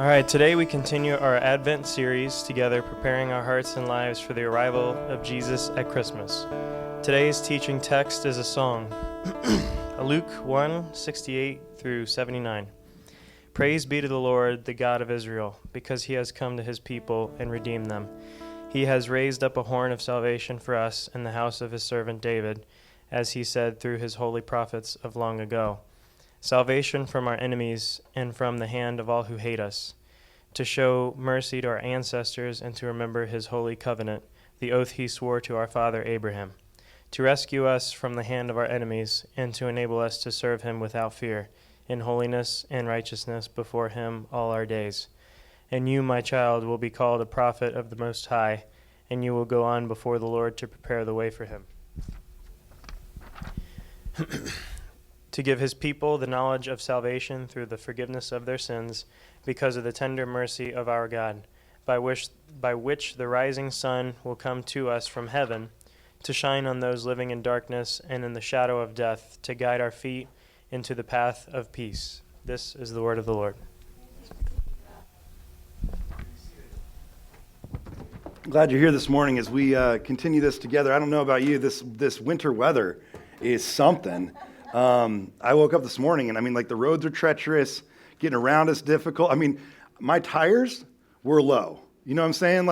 All right, today we continue our Advent series together, preparing our hearts and lives for the arrival of Jesus at Christmas. Today's teaching text is a song, Luke 1:68 through 79. Praise be to the Lord, the God of Israel, because he has come to his people and redeemed them. He has raised up a horn of salvation for us in the house of his servant David, as he said through his holy prophets of long ago. Salvation from our enemies and from the hand of all who hate us, to show mercy to our ancestors and to remember his holy covenant, the oath he swore to our father Abraham, to rescue us from the hand of our enemies and to enable us to serve him without fear, in holiness and righteousness before him all our days. And you, my child, will be called a prophet of the Most High, and you will go on before the Lord to prepare the way for him, to give his people the knowledge of salvation through the forgiveness of their sins, because of the tender mercy of our God, by which the rising sun will come to us from heaven, to shine on those living in darkness and in the shadow of death, to guide our feet into the path of peace. This is the word of the Lord. I'm glad you're here this morning as we continue this together. I don't know about you, this winter weather is something. I woke up this morning and the roads are treacherous, getting around is difficult. My tires were low. You know what I'm saying?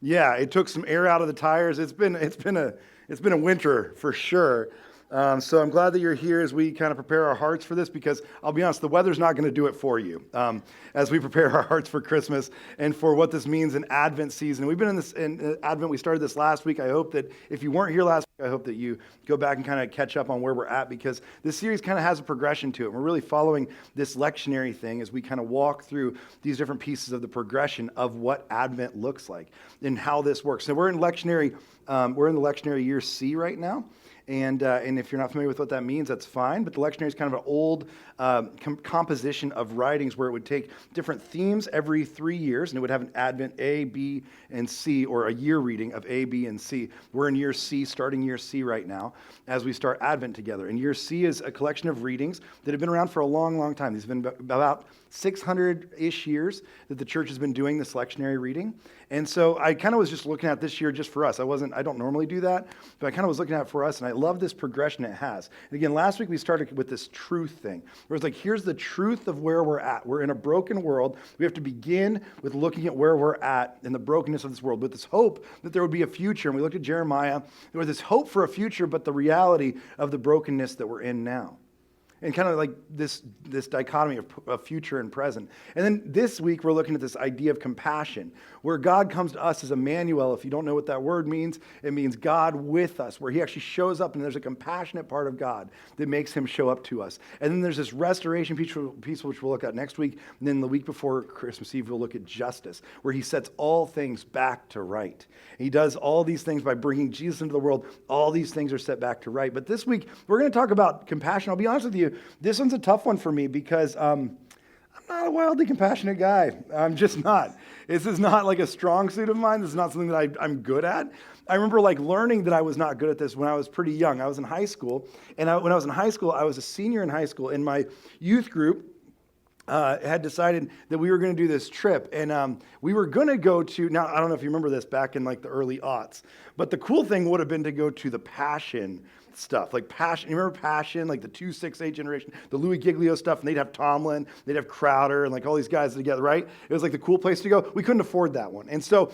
It took some air out of the tires. It's been a winter for sure. So I'm glad that you're here as we kind of prepare our hearts for this, because I'll be honest, the weather's not going to do it for you as we prepare our hearts for Christmas and for what this means in Advent season. We've been in Advent. We started this last week. I hope that if you weren't here last week, I hope that you go back and kind of catch up on where we're at, because this series kind of has a progression to it. We're really following this lectionary thing as we kind of walk through these different pieces of the progression of what Advent looks like and how this works. So we're in the lectionary year C right now. And if you're not familiar with what that means, that's fine. But the lectionary is kind of an old composition of writings where it would take different themes every 3 years, and it would have an Advent A, B, and C, or a year reading of A, B, and C. We're in year C, starting year C right now, as we start Advent together. And year C is a collection of readings that have been around for a long, long time. These have been about 600-ish years that the church has been doing this lectionary reading. And so I kind of was just looking at this year just for us. I don't normally do that, but I kind of was looking at it for us, and I love this progression it has. And again, last week we started with this truth thing, where it's here's the truth of where we're at. We're in a broken world. We have to begin with looking at where we're at in the brokenness of this world, with this hope that there would be a future. And we looked at Jeremiah. There was this hope for a future, but the reality of the brokenness that we're in now. And kind of this dichotomy of future and present. And then this week, we're looking at this idea of compassion, where God comes to us as Emmanuel. If you don't know what that word means, it means God with us, where he actually shows up, and there's a compassionate part of God that makes him show up to us. And then there's this restoration piece, which we'll look at next week. And then the week before Christmas Eve, we'll look at justice, where he sets all things back to right. And he does all these things by bringing Jesus into the world. All these things are set back to right. But this week, we're going to talk about compassion. I'll be honest with you, this one's a tough one for me, because I'm not a wildly compassionate guy. I'm just not. This is not a strong suit of mine. This is not something that I'm good at. I remember learning that I was not good at this when I was pretty young. I was in high school, and when I was in high school, I was a senior in high school, and my youth group had decided that we were going to do this trip, and we were going to go to, now I don't know if you remember this back in the early aughts, but the cool thing would have been to go to the Passion stuff, Passion. You remember Passion, the 268 generation, the Louis Giglio stuff, and they'd have Tomlin, they'd have Crowder, and all these guys together, right? It was the cool place to go. We couldn't afford that one, and so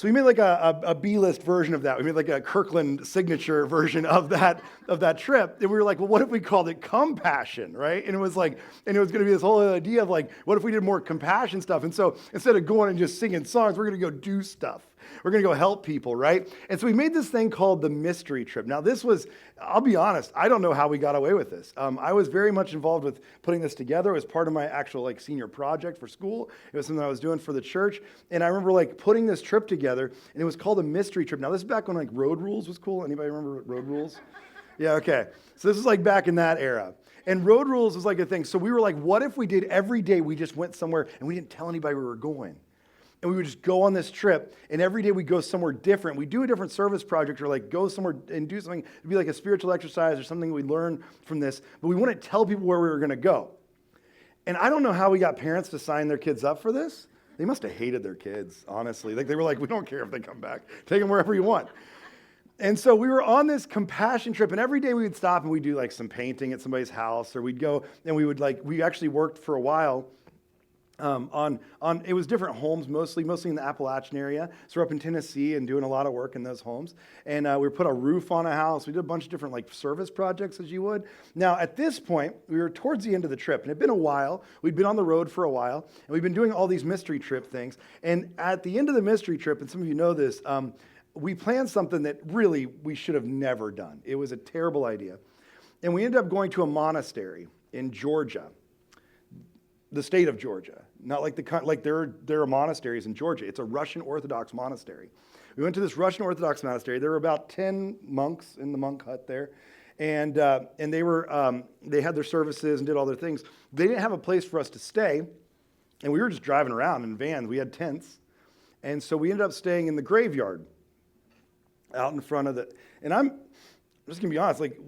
we made a B-list version of that. We made a Kirkland signature version of that trip. And we were well, what if we called it Compassion, right? And it was going to be this whole idea of what if we did more compassion stuff? And so instead of going and just singing songs, we're going to go do stuff. We're going to go help people, right? And so we made this thing called the Mystery Trip. Now this was, I'll be honest, I don't know how we got away with this. I was very much involved with putting this together. It was part of my actual senior project for school. It was something I was doing for the church. And I remember putting this trip together, and it was called a Mystery Trip. Now this is back when Road Rules was cool. Anybody remember Road Rules? Yeah, okay. So this is back in that era. And Road Rules was a thing. So we were what if we did every day we just went somewhere and we didn't tell anybody we were going? And we would just go on this trip, and every day we go somewhere different. We do a different service project, or go somewhere and do something. It'd be a spiritual exercise or something we learn from this, but we wouldn't tell people where we were going to go. And I don't know how we got parents to sign their kids up for this. They must have hated their kids, honestly. Like they were like, we don't care if they come back. Take them wherever you want. And so we were on this compassion trip, and every day we would stop and we'd do like some painting at somebody's house, or we'd go and we actually worked for a while on it was different homes, mostly in the Appalachian area. So we're up in Tennessee and doing a lot of work in those homes. And we put a roof on a house. We did a bunch of different like service projects, as you would. Now, at this point, we were towards the end of the trip, and it had been a while. We'd been on the road for a while, and we've been doing all these mystery trip things. And at the end of the mystery trip, and some of you know this, we planned something that really we should have never done. It was a terrible idea. And we ended up going to a monastery in Georgia, the state of Georgia. Not like there are monasteries in Georgia. It's a Russian Orthodox monastery. We went to this Russian Orthodox monastery. There were about 10 monks in the monk hut there. And they had their services and did all their things. They didn't have a place for us to stay. And we were just driving around in vans. We had tents. And so we ended up staying in the graveyard out in front of and I'm just going to be honest, like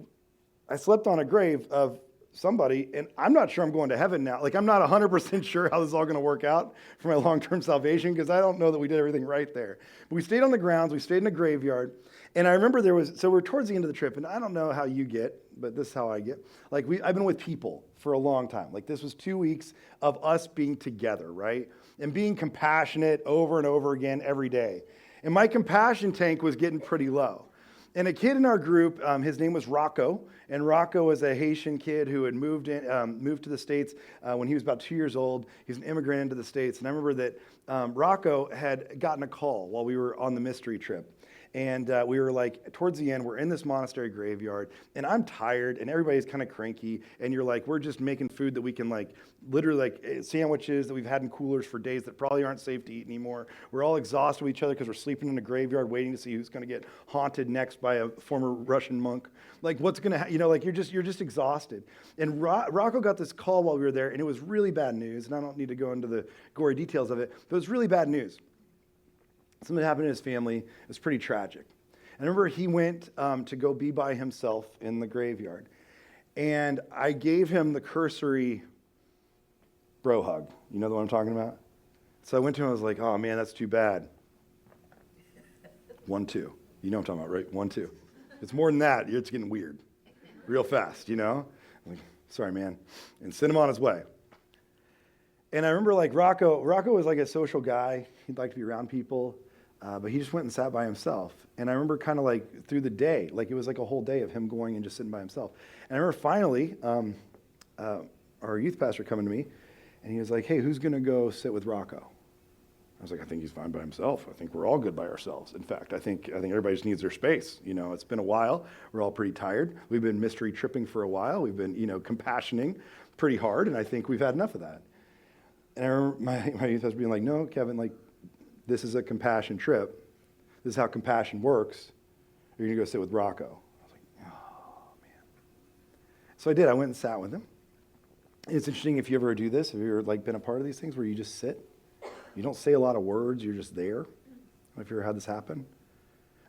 I slept on a grave of somebody, and I'm not sure I'm going to heaven now. Like I'm not 100% sure how this is all going to work out for my long-term salvation, because I don't know that we did everything right there. But we stayed on the grounds, we stayed in a graveyard, and I remember so we're towards the end of the trip, and I don't know how you get, but this is how I get. Like I've been with people for a long time. Like this was 2 weeks of us being together, right? And being compassionate over and over again every day. And my compassion tank was getting pretty low. And a kid in our group, his name was Rocco, and Rocco was a Haitian kid who had moved to the States when he was about 2 years old. He's an immigrant into the States, and I remember that Rocco had gotten a call while we were on the mystery trip. And we were like, towards the end, we're in this monastery graveyard, and I'm tired, and everybody's kind of cranky, and you're like, we're just making food that we can like, literally like sandwiches that we've had in coolers for days that probably aren't safe to eat anymore. We're all exhausted with each other because we're sleeping in a graveyard waiting to see who's going to get haunted next by a former Russian monk. Like what's going to, like you're just exhausted. And Rocco got this call while we were there, and it was really bad news, and I don't need to go into the gory details of it, but it was really bad news. Something happened to his family. It was pretty tragic. I remember he went to go be by himself in the graveyard. And I gave him the cursory bro hug. You know the one I'm talking about? So I went to him and I was like, oh man, that's too bad. 1, 2. You know what I'm talking about, right? 1, 2. If it's more than that, it's getting weird. Real fast, you know? I'm like, sorry, man. And send him on his way. And I remember like Rocco was like a social guy. He'd like to be around people. But he just went and sat by himself. And I remember kind of like through the day, like it was like a whole day of him going and just sitting by himself. And I remember finally our youth pastor coming to me, and he was like, hey, who's going to go sit with Rocco? I was like, I think he's fine by himself. I think we're all good by ourselves. In fact, I think everybody just needs their space. You know, it's been a while. We're all pretty tired. We've been mystery tripping for a while. We've been, compassioning pretty hard, and I think we've had enough of that. And I remember my youth pastor being like, no, Kevin, like, this is a compassion trip. This is how compassion works. You're going to go sit with Rocco. I was like, oh, man. So I did. I went and sat with him. It's interesting if you ever do this. Have you ever like been a part of these things where you just sit? You don't say a lot of words. You're just there. Have you ever had this happen?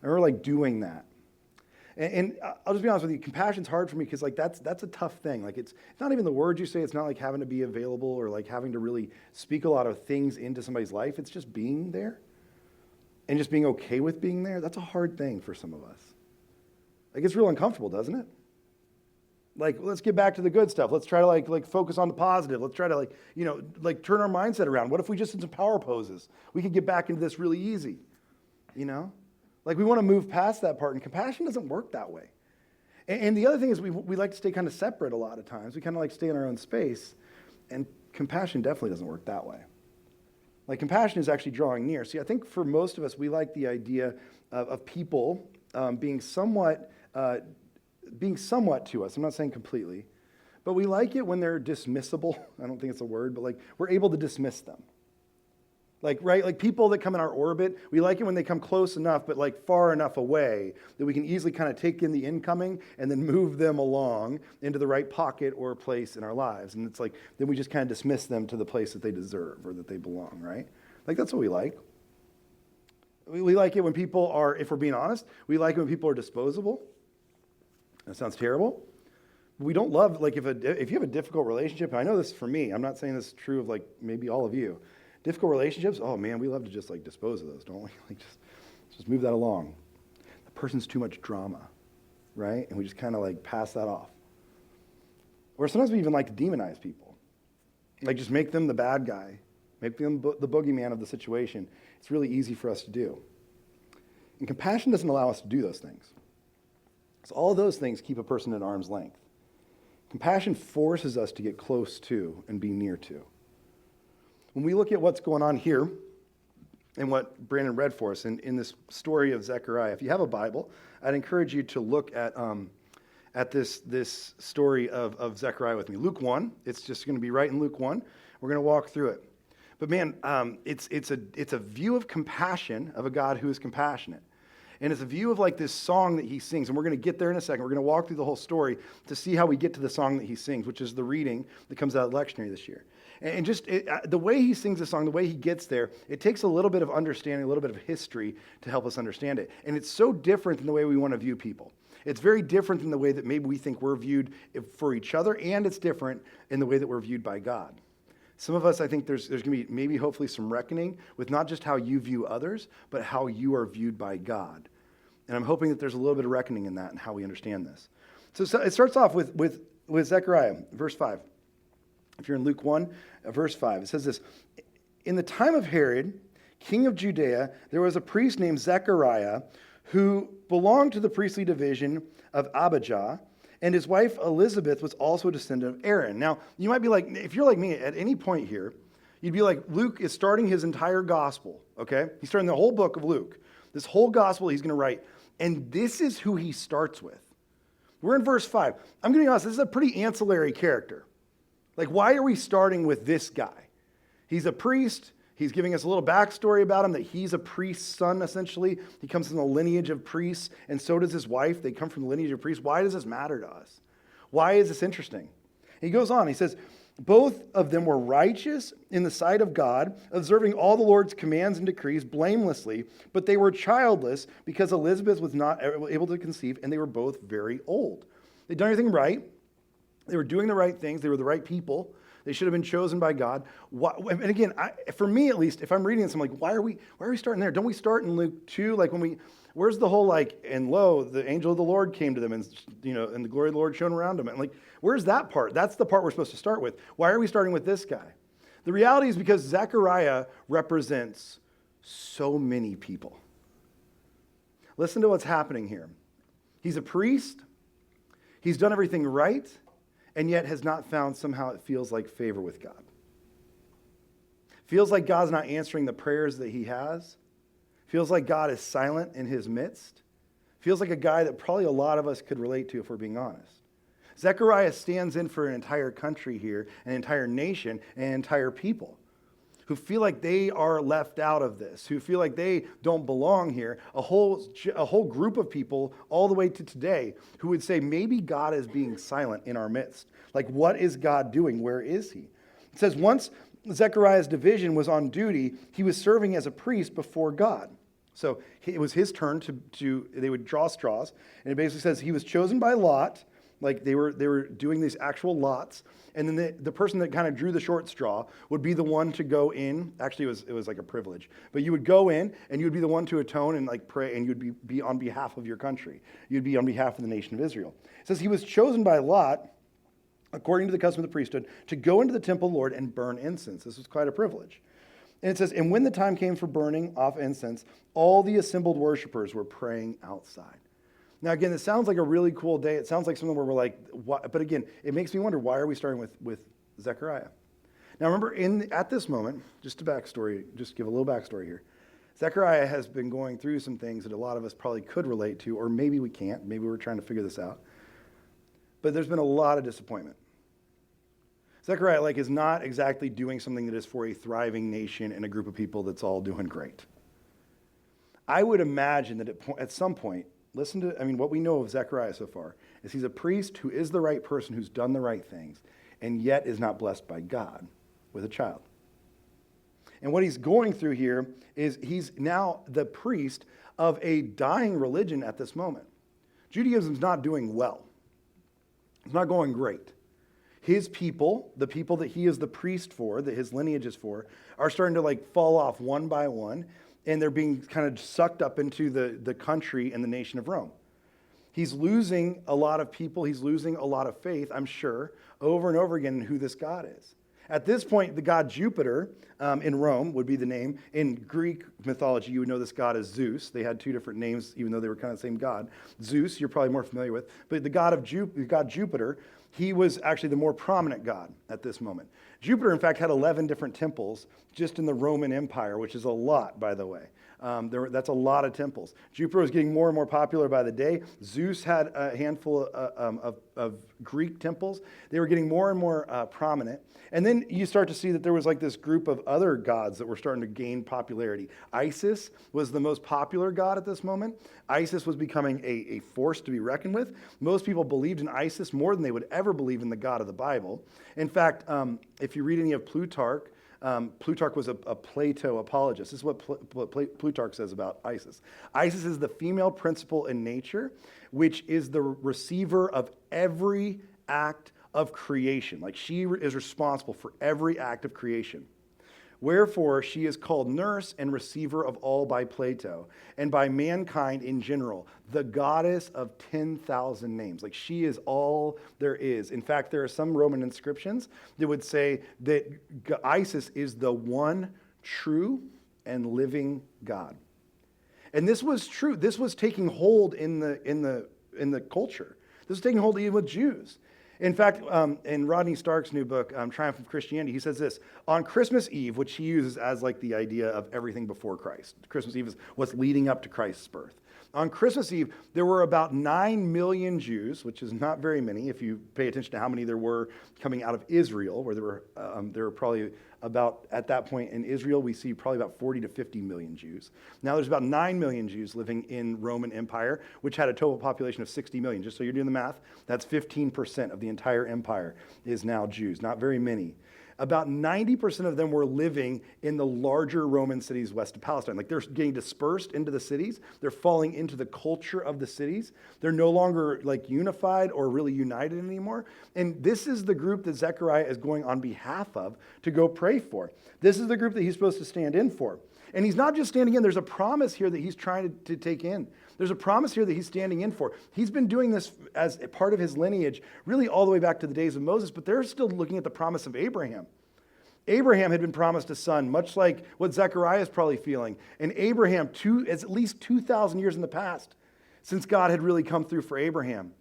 I remember like doing that. And I'll just be honest with you, compassion's hard for me because like that's a tough thing. Like it's not even the words you say. It's not like having to be available or like having to really speak a lot of things into somebody's life. It's just being there and just being okay with being there. That's a hard thing for some of us. Like it's real uncomfortable, doesn't it? Like let's get back to the good stuff. Let's try to like focus on the positive. Let's try to like turn our mindset around. What if we just did some power poses? We could get back into this really easy, Like we want to move past that part, and compassion doesn't work that way. And the other thing is we like to stay kind of separate a lot of times. We kind of like stay in our own space, and compassion definitely doesn't work that way. Like compassion is actually drawing near. See, I think for most of us, we like the idea of people being somewhat to us. I'm not saying completely, but we like it when they're dismissible. I don't think it's a word, but like we're able to dismiss them. Like, right, like people that come in our orbit, we like it when they come close enough, but like far enough away that we can easily kind of take in the incoming and then move them along into the right pocket or place in our lives. And it's like, then we just kind of dismiss them to the place that they deserve or that they belong, right? Like, that's what we like. We like it when people are, if we're being honest, we like it when people are disposable. That sounds terrible, We don't love, like if you have a difficult relationship, and I know this for me, I'm not saying this is true of like maybe all of you. Difficult relationships, oh man, we love to just like dispose of those, don't we? Like just move that along. The person's too much drama, right? And we just kind of like pass that off. Or sometimes we even like to demonize people. Like just make them the bad guy, make them the boogeyman of the situation. It's really easy for us to do. And compassion doesn't allow us to do those things. So all of those things keep a person at arm's length. Compassion forces us to get close to and be near to. When we look at what's going on here and what Brandon read for us in this story of Zechariah, if you have a Bible, I'd encourage you to look at this story of Zechariah with me. Luke 1, it's just going to be right in Luke 1. We're going to walk through it. But man, it's a view of compassion of a God who is compassionate. And it's a view of like this song that he sings. And we're going to get there in a second. We're going to walk through the whole story to see how we get to the song that he sings, which is the reading that comes out of lectionary this year. And just the way he sings the song, the way he gets there, it takes a little bit of understanding, a little bit of history to help us understand it. And it's so different than the way we want to view people. It's very different than the way that maybe we think we're viewed for each other, and it's different in the way that we're viewed by God. Some of us, I think there's going to be maybe hopefully some reckoning with not just how you view others, but how you are viewed by God. And I'm hoping that there's a little bit of reckoning in that and how we understand this. So it starts off with Zechariah, verse 5. If you're in Luke 1, verse 5, it says this: In the time of Herod, king of Judea, there was a priest named Zechariah who belonged to the priestly division of Abijah, and his wife Elizabeth was also a descendant of Aaron. Now, you might be like, if you're like me at any point here, you'd be like, Luke is starting his entire gospel, okay? He's starting the whole book of Luke. This whole gospel he's going to write, and this is who he starts with. We're in verse 5. I'm going to be honest, this is a pretty ancillary character. Like, why are we starting with this guy? He's a priest. He's giving us a little backstory about him, that he's a priest's son, essentially. He comes from the lineage of priests, and so does his wife. They come from the lineage of priests. Why does this matter to us? Why is this interesting? He goes on. He says, both of them were righteous in the sight of God, observing all the Lord's commands and decrees blamelessly, but they were childless because Elizabeth was not able to conceive, and they were both very old. They'd done everything right. They were doing the right things. They were the right people. They should have been chosen by God. And again, for me at least, if I'm reading this, I'm like, why are we starting there? Don't we start in Luke 2? Like where's the whole like, and lo, the angel of the Lord came to them, and and the glory of the Lord shone around them. And like, where's that part? That's the part we're supposed to start with. Why are we starting with this guy? The reality is because Zechariah represents so many people. Listen to what's happening here. He's a priest. He's done everything right, and yet has not found somehow it feels like favor with God. Feels like God's not answering the prayers that he has. Feels like God is silent in his midst. Feels like a guy that probably a lot of us could relate to if we're being honest. Zechariah stands in for an entire country here, an entire nation, an entire people who feel like they are left out of this, who feel like they don't belong here, a whole group of people all the way to today who would say, maybe God is being silent in our midst. Like, what is God doing? Where is he? It says, once Zechariah's division was on duty, he was serving as a priest before God. So it was his turn they would draw straws, and it basically says he was chosen by lot, like they were doing these actual lots, and then the person that kind of drew the short straw would be the one to go in. Actually, it was like a privilege, but you would go in and you would be the one to atone and like pray, and you'd be on behalf of your country. You'd be on behalf of the nation of Israel. It says he was chosen by lot, according to the custom of the priesthood, to go into the temple of the Lord and burn incense. This was quite a privilege. And it says, and when the time came for burning off incense, all the assembled worshipers were praying outside. Now, again, it sounds like a really cool day. It sounds like something where we're like, what? But again, it makes me wonder, why are we starting with Zechariah? Now, remember, at this moment, just give a little backstory here. Zechariah has been going through some things that a lot of us probably could relate to, or maybe we can't. Maybe we're trying to figure this out. But there's been a lot of disappointment. Zechariah is not exactly doing something that is for a thriving nation and a group of people that's all doing great. I would imagine that at some point, what we know of Zechariah so far is he's a priest who is the right person, who's done the right things, and yet is not blessed by God with a child. And what he's going through here is he's now the priest of a dying religion at this moment. Judaism's not doing well. It's not going great. His people, the people that he is the priest for, that his lineage is for, are starting to like fall off one by one, and they're being kind of sucked up into the country and the nation of Rome. He's losing a lot of people. He's losing a lot of faith, I'm sure, over and over again in who this God is. At this point, the god Jupiter in Rome would be the name. In Greek mythology, you would know this god as Zeus. They had two different names, even though they were kind of the same god. Zeus, you're probably more familiar with. But the god Jupiter, he was actually the more prominent god at this moment. Jupiter, in fact, had 11 different temples just in the Roman Empire, which is a lot, by the way. That's a lot of temples. Jupiter was getting more and more popular by the day. Zeus had a handful of Greek temples. They were getting more and more prominent. And then you start to see that there was like this group of other gods that were starting to gain popularity. Isis was the most popular god at this moment. Isis was becoming a force to be reckoned with. Most people believed in Isis more than they would ever believe in the God of the Bible. In fact, if you read any of Plutarch, Plutarch was a Plato apologist. This is what Plutarch says about Isis. Isis is the female principle in nature, which is the receiver of every act of creation. Like she is responsible for every act of creation. Wherefore, she is called nurse and receiver of all by Plato, and by mankind in general, the goddess of 10,000 names. Like she is all there is. In fact, there are some Roman inscriptions that would say that Isis is the one true and living God. And this was true. This was taking hold in the culture. This was taking hold even with Jews. In fact, in Rodney Stark's new book, Triumph of Christianity, he says this: on Christmas Eve, which he uses as like the idea of everything before Christ. Christmas Eve is what's leading up to Christ's birth. On Christmas Eve, there were about 9 million Jews, which is not very many if you pay attention to how many there were coming out of Israel, where there were probably about, at that point in Israel, we see probably about 40 to 50 million Jews. Now there's about 9 million Jews living in Roman Empire, which had a total population of 60 million. Just so you're doing the math, that's 15% of the entire empire is now Jews, not very many. About 90% of them were living in the larger Roman cities west of Palestine. Like they're getting dispersed into the cities. They're falling into the culture of the cities. They're no longer like unified or really united anymore. And this is the group that Zechariah is going on behalf of to go pray for. This is the group that he's supposed to stand in for. And he's not just standing in. There's a promise here that he's trying to take in. There's a promise here that he's standing in for. He's been doing this as a part of his lineage, really all the way back to the days of Moses, but they're still looking at the promise of Abraham. Abraham had been promised a son, much like what Zechariah is probably feeling. And Abraham, it's at least 2,000 years in the past since God had really come through for Abraham.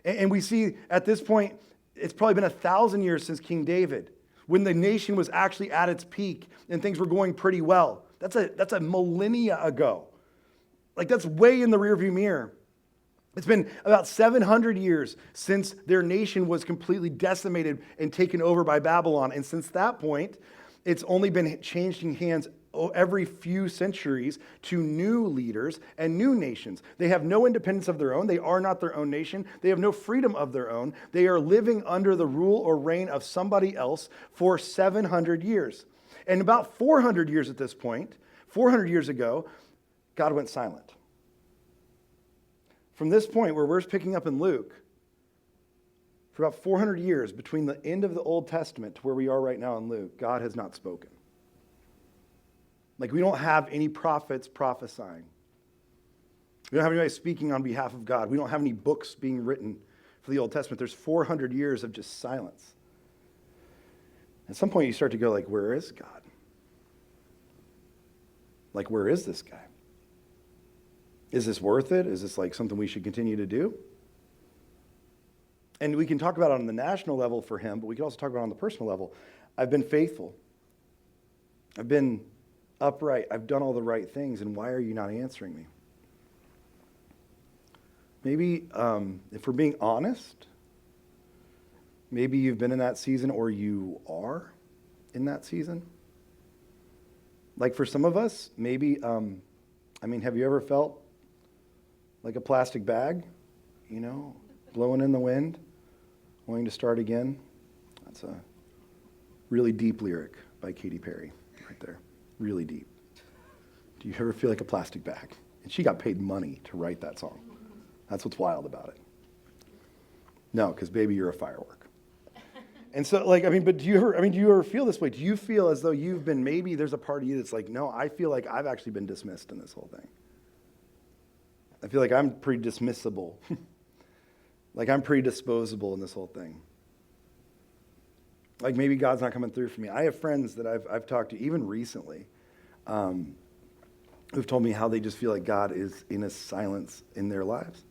And we see at this point, it's probably been 1,000 years since King David, when the nation was actually at its peak and things were going pretty well. That's a millennia ago. Like that's way in the rearview mirror. It's been about 700 years since their nation was completely decimated and taken over by Babylon. And since that point, it's only been changing hands every few centuries to new leaders and new nations. They have no independence of their own. They are not their own nation. They have no freedom of their own. They are living under the rule or reign of somebody else for 700 years. And about 400 years at this point, 400 years ago, God went silent. From this point where we're picking up in Luke, for about 400 years, between the end of the Old Testament to where we are right now in Luke, God has not spoken. Like we don't have any prophets prophesying. We don't have anybody speaking on behalf of God. We don't have any books being written for the Old Testament. There's 400 years of just silence. At some point you start to go like, where is God? Like, where is this guy? Is this worth it? Is this like something we should continue to do? And we can talk about it on the national level for him, but we can also talk about it on the personal level. I've been faithful. I've been upright. I've done all the right things, and why are you not answering me? Maybe, if we're being honest, maybe you've been in that season or you are in that season. Like for some of us, maybe, have you ever felt like a plastic bag, blowing in the wind, wanting to start again? That's a really deep lyric by Katy Perry right there. Really deep. Do you ever feel like a plastic bag? And she got paid money to write that song. That's what's wild about it. No, because baby, you're a firework. And so, but do you ever feel this way? Do you feel as though you've been, maybe there's a part of you that's like, no, I feel like I've actually been dismissed in this whole thing. I feel like I'm pretty dismissible. Like I'm pretty disposable in this whole thing. Like maybe God's not coming through for me. I have friends that I've talked to, even recently, who've told me how they just feel like God is in a silence in their lives.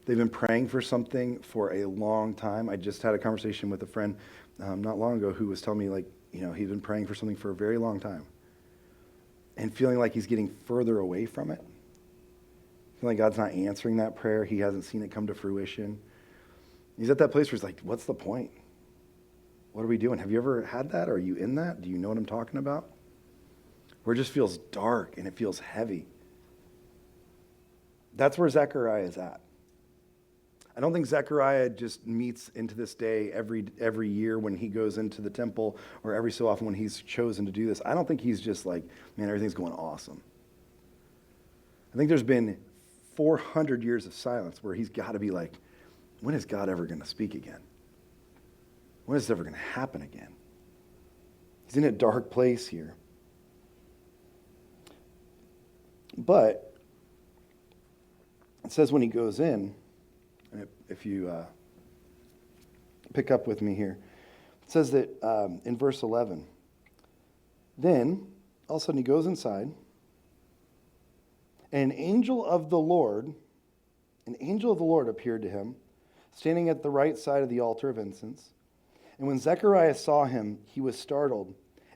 They've been praying for something for a long time. I just had a conversation with a friend not long ago who was telling me, he'd been praying for something for a very long time and feeling like he's getting further away from it. Feeling like God's not answering that prayer. He hasn't seen it come to fruition. He's at that place where he's like, what's the point? What are we doing? Have you ever had that? Are you in that? Do you know what I'm talking about? Where it just feels dark and it feels heavy. That's where Zechariah is at. I don't think Zechariah just meets into this day every year when he goes into the temple or every so often when he's chosen to do this. I don't think he's just like, man, everything's going awesome. I think there's been 400 years of silence where he's got to be like, when is God ever going to speak again? When is this ever going to happen again? He's in a dark place here. But it says when he goes in, and if you pick up with me here, it says that in verse 11, then all of a sudden he goes inside, and an angel of the Lord appeared to him, standing at the right side of the altar of incense. And when Zechariah saw him, he was startled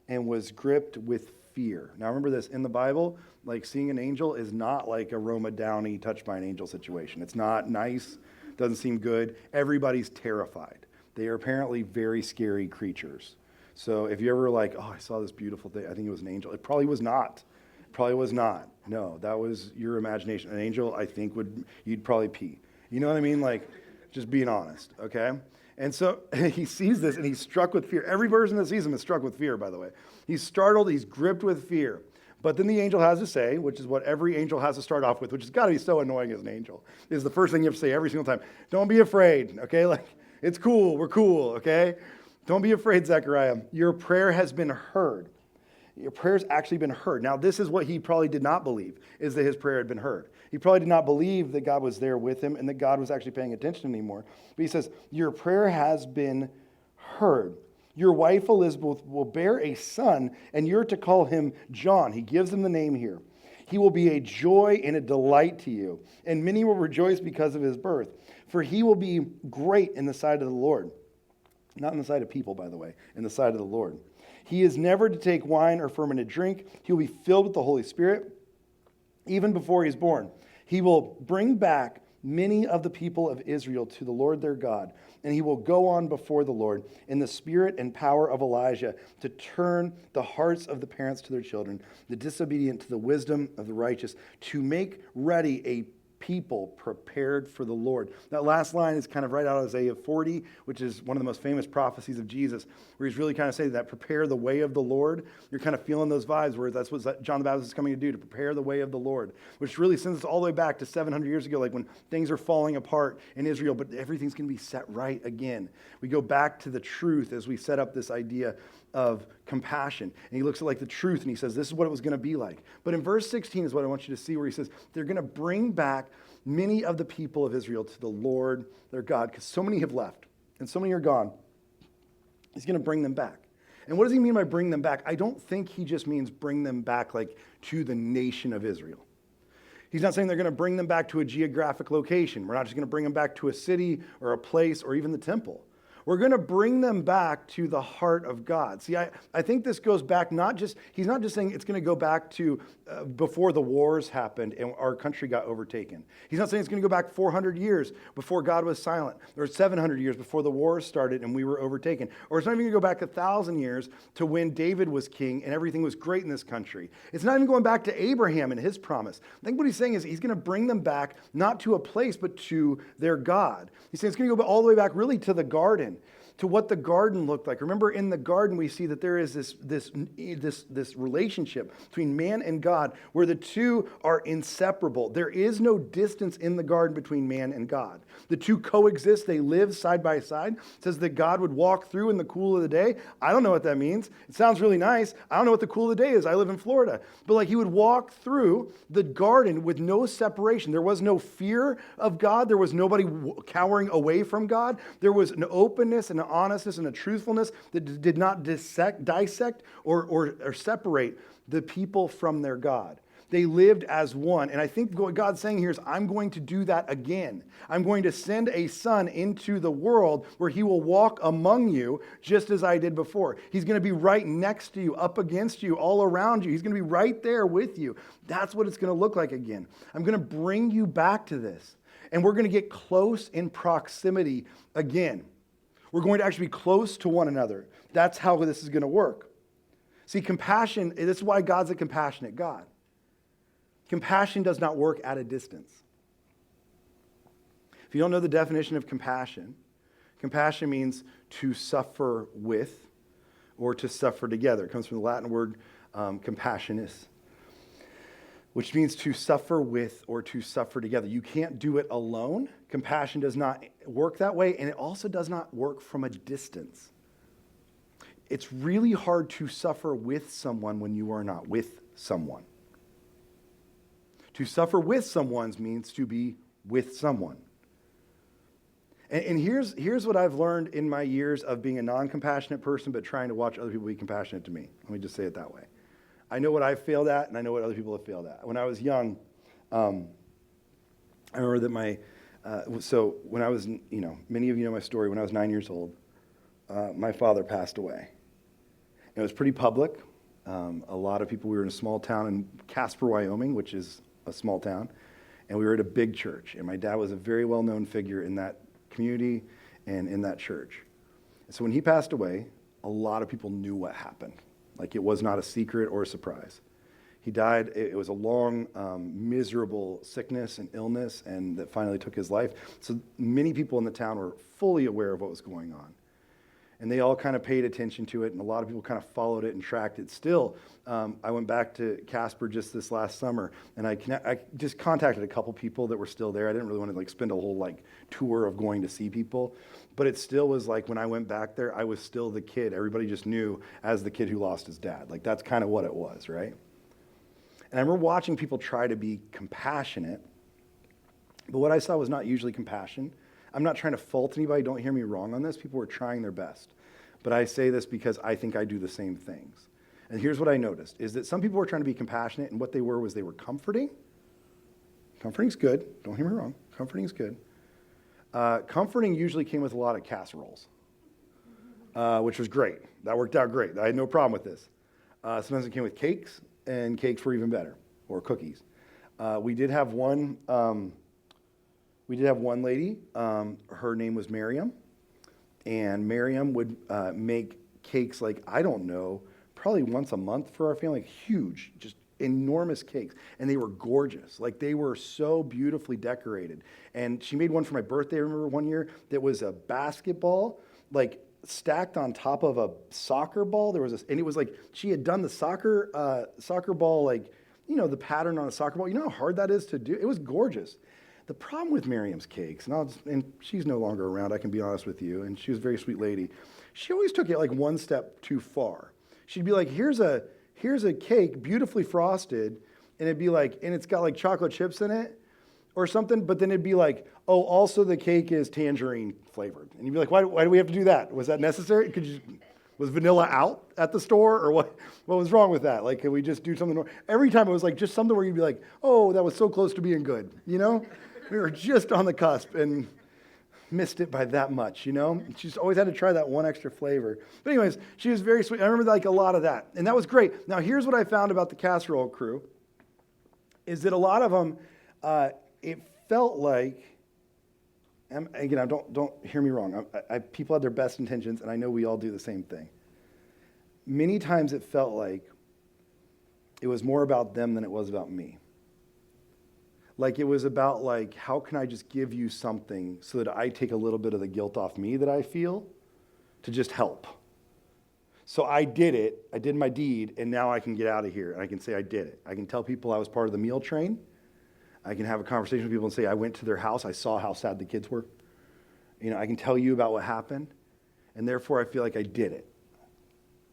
and was gripped with fear. Now remember this, in the Bible, like seeing an angel is not like a Roma Downey touched by an angel situation. It's not nice, doesn't seem good. Everybody's terrified. They are apparently very scary creatures. So if you ever like, oh, I saw this beautiful thing, I think it was an angel. It probably was not. Probably was not. No, that was your imagination. An angel, I think, you'd probably pee. You know what I mean? Like, just being honest, okay? And so he sees this and he's struck with fear. Every person that sees him is struck with fear, by the way. He's startled, he's gripped with fear. But then the angel has to say, which is what every angel has to start off with, which has got to be so annoying as an angel, is the first thing you have to say every single time. Don't be afraid, okay? Like, it's cool, we're cool, okay? Don't be afraid, Zechariah. Your prayer has been heard. Your prayer's actually been heard. Now, this is what he probably did not believe, is that his prayer had been heard. He probably did not believe that God was there with him and that God was actually paying attention anymore. But he says, your prayer has been heard. Your wife Elizabeth will bear a son, and you're to call him John. He gives him the name here. He will be a joy and a delight to you, and many will rejoice because of his birth. For he will be great in the sight of the Lord. Not in the sight of people, by the way, in the sight of the Lord. He is never to take wine or fermented drink. He will be filled with the Holy Spirit even before he's born. He will bring back many of the people of Israel to the Lord their God, and he will go on before the Lord in the spirit and power of Elijah to turn the hearts of the parents to their children, the disobedient to the wisdom of the righteous, to make ready a people prepared for the Lord. That last line is kind of right out of Isaiah 40, which is one of the most famous prophecies of Jesus, where he's really kind of saying that prepare the way of the Lord. You're kind of feeling those vibes where that's what John the Baptist is coming to do, to prepare the way of the Lord, which really sends us all the way back to 700 years ago, like when things are falling apart in Israel, but everything's going to be set right again. We go back to the truth as we set up this idea of compassion. And he looks at like the truth and he says, this is what it was going to be like. But in verse 16 is what I want you to see, where he says, they're going to bring back many of the people of Israel to the Lord their God, because so many have left and so many are gone. He's going to bring them back. And what does he mean by bring them back? I don't think he just means bring them back like to the nation of Israel. He's not saying they're going to bring them back to a geographic location. We're not just going to bring them back to a city or a place or even the temple. We're going to bring them back to the heart of God. See, I think this goes back he's not just saying it's going to go back to before the wars happened and our country got overtaken. He's not saying it's going to go back 400 years before God was silent, or 700 years before the wars started and we were overtaken. Or it's not even going to go back 1,000 years to when David was king and everything was great in this country. It's not even going back to Abraham and his promise. I think what he's saying is he's going to bring them back not to a place, but to their God. He's saying it's going to go all the way back really to the garden. to what the garden looked like. Remember, in the garden, we see that there is this relationship between man and God where the two are inseparable. There is no distance in the garden between man and God. The two coexist. They live side by side. It says that God would walk through in the cool of the day. I don't know what that means. It sounds really nice. I don't know what the cool of the day is. I live in Florida. But like he would walk through the garden with no separation. There was no fear of God. There was nobody cowering away from God. There was an openness and an honestness and a truthfulness that did not dissect or separate the people from their God. They lived as one. And I think what God's saying here is, I'm going to do that again. I'm going to send a son into the world where he will walk among you just as I did before. He's going to be right next to you, up against you, all around you. He's going to be right there with you. That's what it's going to look like again. I'm going to bring you back to this. And we're going to get close in proximity again. We're going to actually be close to one another. That's how this is going to work. See, compassion, this is why God's a compassionate God. Compassion does not work at a distance. If you don't know the definition of compassion, compassion means to suffer with or to suffer together. It comes from the Latin word compassionis, which means to suffer with or to suffer together. You can't do it alone. Compassion does not work that way, and it also does not work from a distance. It's really hard to suffer with someone when you are not with someone. To suffer with someone means to be with someone. And here's what I've learned in my years of being a non-compassionate person, but trying to watch other people be compassionate to me. Let me just say it that way. I know what I've failed at, and I know what other people have failed at. When I was young, I remember that when I was, many of you know my story. When I was 9 years old, my father passed away. And it was pretty public. A lot of people, we were in a small town in Casper, Wyoming, which is a small town, and we were at a big church, and my dad was a very well-known figure in that community and in that church. And so when he passed away, a lot of people knew what happened. Like, it was not a secret or a surprise. He died. It was a long, miserable sickness and illness, and that finally took his life. So many people in the town were fully aware of what was going on. And they all kind of paid attention to it, and a lot of people kind of followed it and tracked it. Still, I went back to Casper just this last summer, and I just contacted a couple people that were still there. I didn't really want to spend a whole tour of going to see people, but it still was when I went back there, I was still the kid. Everybody just knew as the kid who lost his dad. That's kind of what it was, right? And I remember watching people try to be compassionate, but what I saw was not usually compassion. I'm not trying to fault anybody. Don't hear me wrong on this. People were trying their best. But I say this because I think I do the same things. And here's what I noticed, is that some people were trying to be compassionate, and what they were was they were comforting. Comforting's good. Don't hear me wrong. Comforting's good. Comforting usually came with a lot of casseroles, which was great. That worked out great. I had no problem with this. Sometimes it came with cakes, and cakes were even better, or cookies. We did have one lady, her name was Miriam, and Miriam would make cakes I don't know, probably once a month for our family, huge, just enormous cakes, and they were gorgeous. They were so beautifully decorated. And she made one for my birthday, I remember one year, that was a basketball, stacked on top of a soccer ball. There was this, and it was she had done the soccer ball, the pattern on a soccer ball. You know how hard that is to do? It was gorgeous. The problem with Miriam's cakes, and she's no longer around, I can be honest with you, and she was a very sweet lady, she always took it one step too far. She'd be here's a cake, beautifully frosted, and it'd be and it's got chocolate chips in it or something, but then it'd be oh, also the cake is tangerine flavored. And you'd be why do we have to do that? Was that necessary? Was vanilla out at the store, or what was wrong with that? Could we just do something? Every time it was just something where you'd be oh, that was so close to being good, We were just on the cusp and missed it by that much, She's always had to try that one extra flavor. But anyways, she was very sweet. I remember a lot of that, and that was great. Now, here's what I found about the casserole crew, is that a lot of them, it felt and again, don't hear me wrong. People had their best intentions, and I know we all do the same thing. Many times it felt it was more about them than it was about me. It was about how can I just give you something so that I take a little bit of the guilt off me that I feel, to just help. So I did it, I did my deed, and now I can get out of here and I can say I did it. I can tell people I was part of the meal train. I can have a conversation with people and say I went to their house, I saw how sad the kids were. I can tell you about what happened, and therefore I feel like I did it.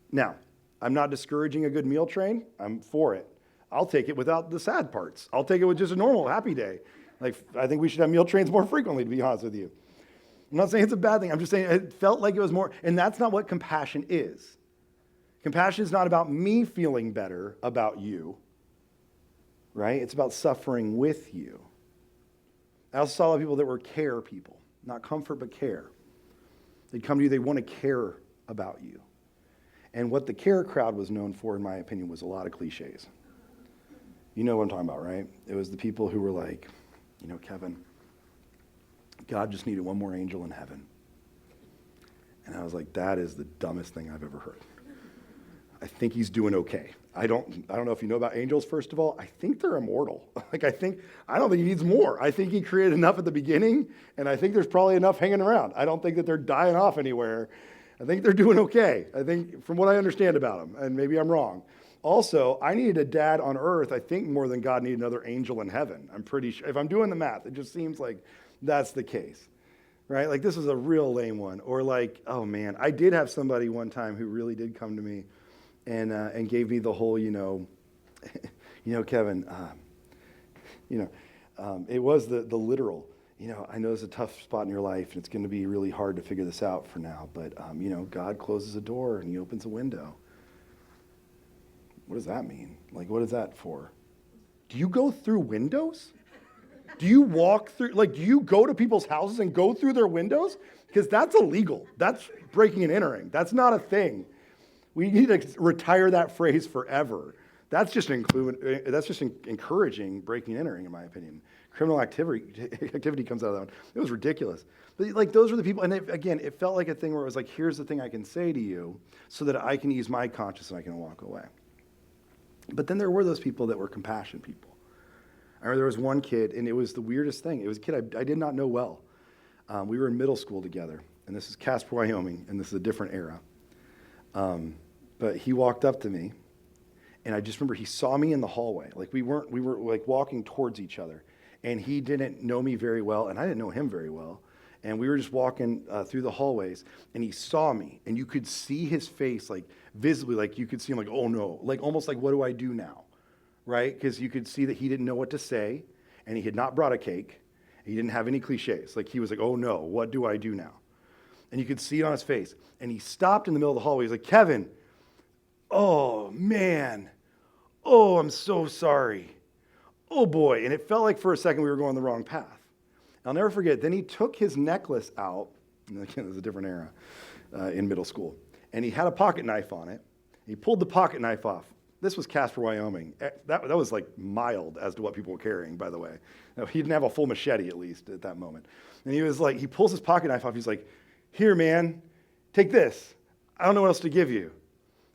Now, I'm not discouraging a good meal train. I'm for it. I'll take it without the sad parts. I'll take it with just a normal, happy day. Like, I think we should have meal trains more frequently, to be honest with you. I'm not saying it's a bad thing. I'm just saying it felt like it was more, and that's not what compassion is. Compassion is not about me feeling better about you, right? It's about suffering with you. I also saw a lot of people that were care people, not comfort, but care. They'd come to you, they want to care about you. And what the care crowd was known for, in my opinion, was a lot of cliches. You know what I'm talking about, right? It was the people who were like, Kevin, God just needed one more angel in heaven. And I was like, that is the dumbest thing I've ever heard. I think he's doing okay. I don't know if you know about angels, first of all. I think they're immortal. I don't think he needs more. I think he created enough at the beginning, and I think there's probably enough hanging around. I don't think that they're dying off anywhere. I think they're doing okay. I think from what I understand about them, and maybe I'm wrong. Also, I needed a dad on earth, I think, more than God needed another angel in heaven. I'm pretty sure. If I'm doing the math, it just seems like that's the case, right? Like, this is a real lame one. Or like, oh man, I did have somebody one time who really did come to me and gave me the whole, Kevin, it was the literal, I know it's a tough spot in your life and it's going to be really hard to figure this out for now, but, God closes a door and he opens a window. What does that mean? Like, what is that for? Do you go through windows? Do you walk through, do you go to people's houses and go through their windows? Because that's illegal. That's breaking and entering. That's not a thing. We need to retire that phrase forever. That's just encouraging breaking and entering, in my opinion. Criminal activity comes out of that one. It was ridiculous. But those were the people, and it felt like a thing where it was like, here's the thing I can say to you so that I can ease my conscience and I can walk away. But then there were those people that were compassion people. I remember there was one kid, and it was the weirdest thing. It was a kid I did not know well. We were in middle school together, and this is Casper, Wyoming, and this is a different era. But he walked up to me, and I just remember he saw me in the hallway. We were walking towards each other, and he didn't know me very well, and I didn't know him very well. And we were just walking through the hallways, and he saw me, and you could see his face, visibly, you could see him oh no, almost what do I do now, right? Because you could see that he didn't know what to say, and he had not brought a cake. He didn't have any cliches. He was oh no, what do I do now? And you could see it on his face. And he stopped in the middle of the hallway. He's like, Kevin, oh man, oh, I'm so sorry. Oh boy. And it felt like for a second we were going the wrong path. I'll never forget, then he took his necklace out, and again, it was a different era in middle school, and he had a pocket knife on it. He pulled the pocket knife off. This was Casper, Wyoming. That was mild as to what people were carrying, by the way. Now, he didn't have a full machete, at least, at that moment. And he was he pulls his pocket knife off. He's like, here, man, take this. I don't know what else to give you.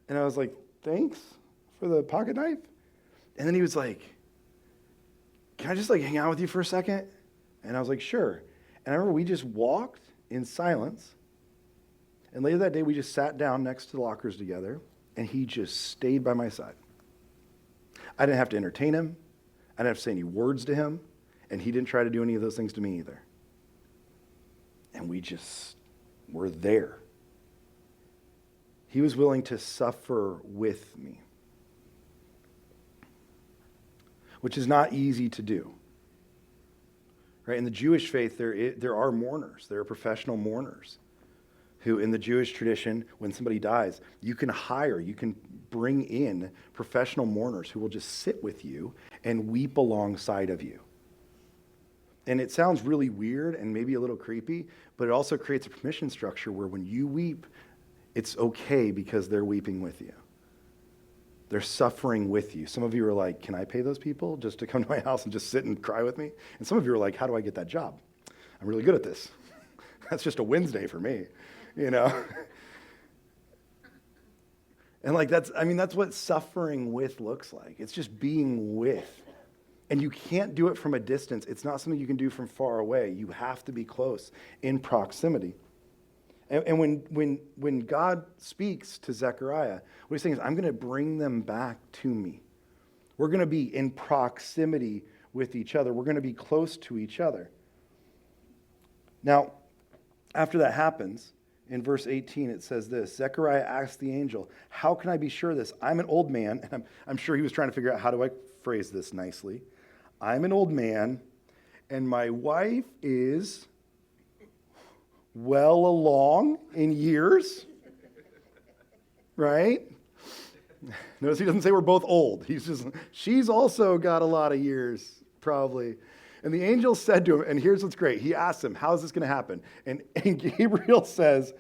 And I was like, thanks for the pocket knife? And then he was like, can I just hang out with you for a second? And I was like, sure. And I remember we just walked in silence. And later that day, we just sat down next to the lockers together, and he just stayed by my side. I didn't have to entertain him. I didn't have to say any words to him. And he didn't try to do any of those things to me either. And we just were there. He was willing to suffer with me, which is not easy to do. Right? In the Jewish faith, there are mourners. There are professional mourners who, in the Jewish tradition, when somebody dies, you can bring in professional mourners who will just sit with you and weep alongside of you. And it sounds really weird and maybe a little creepy, but it also creates a permission structure where when you weep, it's okay because they're weeping with you. They're suffering with you. Some of you are like, can I pay those people just to come to my house and just sit and cry with me? And some of you are like, how do I get that job? I'm really good at this. That's just a Wednesday for me, And that's what suffering with looks like. It's just being with. And you can't do it from a distance. It's not something you can do from far away. You have to be close in proximity. And when God speaks to Zechariah, what he's saying is, I'm going to bring them back to me. We're going to be in proximity with each other. We're going to be close to each other. Now, after that happens, in verse 18, it says this: Zechariah asked the angel, how can I be sure of this? I'm an old man. And I'm sure he was trying to figure out, how do I phrase this nicely? I'm an old man, and my wife is well along in years, right? Notice he doesn't say we're both old. She's also got a lot of years, probably. And the angel said to him, and here's what's great. He asked him, how is this going to happen? And Gabriel says,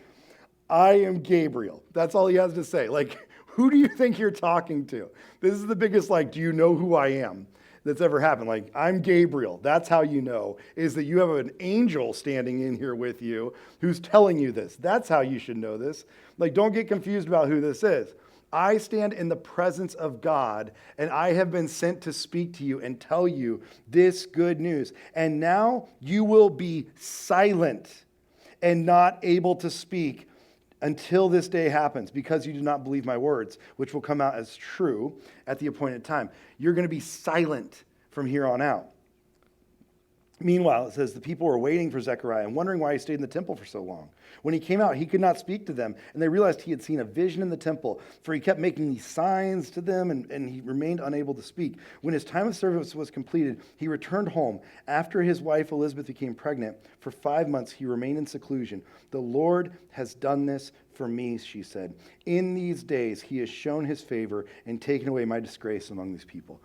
I am Gabriel. That's all he has to say. Like, who do you think you're talking to? This is the biggest, do you know who I am that's ever happened? Like, I'm Gabriel. That's how you know, is that you have an angel standing in here with you who's telling you this. That's how you should know this. Don't get confused about who this is. I stand in the presence of God, and I have been sent to speak to you and tell you this good news. And now you will be silent and not able to speak until this day happens, because you do not believe my words, which will come out as true at the appointed time. You're going to be silent from here on out. Meanwhile, it says the people were waiting for Zechariah and wondering why he stayed in the temple for so long. When he came out, he could not speak to them, and they realized he had seen a vision in the temple, for he kept making these signs to them, and he remained unable to speak. When his time of service was completed, he returned home. After his wife Elizabeth became pregnant, for 5 months he remained in seclusion. The Lord has done this for me, she said. In these days he has shown his favor and taken away my disgrace among these people.